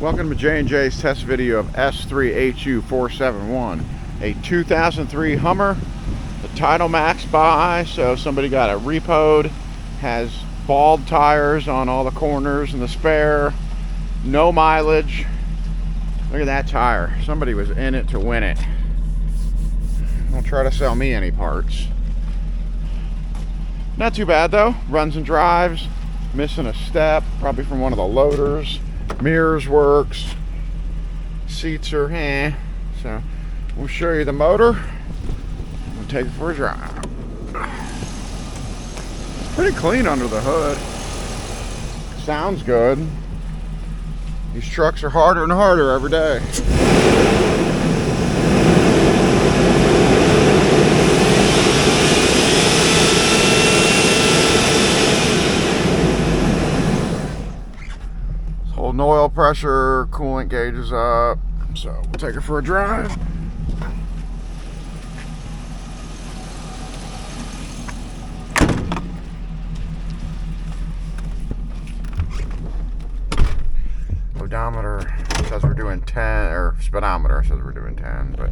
Welcome to J&J's test video of S3HU471, a 2003 Hummer, the Title Max buy, so somebody got it repoed, has bald tires on all the corners and the spare, no mileage. Look at that tire. Somebody was in it to win it. Don't try to sell me any parts. Not too bad though, runs and drives, missing a step, probably from one of the loaders. Mirrors works, seats are so we'll show you the motor. We'll take it for a drive. Pretty clean under the hood. Sounds good. These trucks are harder and harder every day. Holding oil pressure, coolant gauge is up, so we'll take it for a drive. Odometer says we're doing 10, or speedometer says we're doing 10, but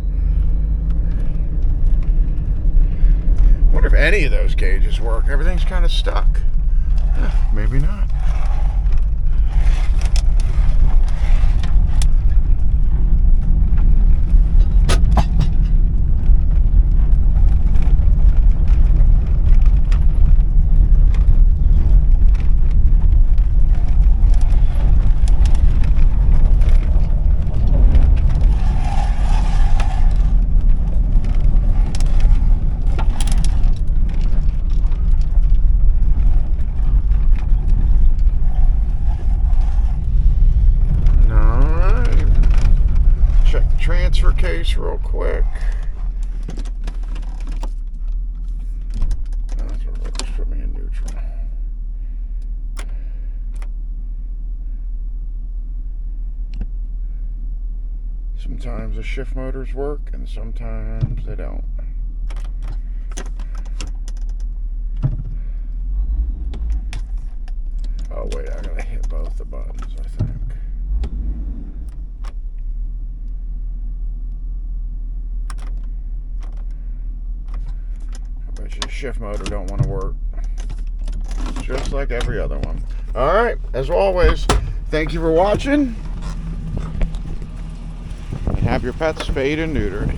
I wonder if any of those gauges work. Everything's kind of stuck. Maybe not. Transfer case real quick. That's what works. Put me in neutral. Sometimes the shift motors work and sometimes they don't. Oh wait, I gotta hit both the buttons, I think. The shift motor don't want to work, just like every other one. All right, as always, thank you for watching, and have your pets spayed and neutered.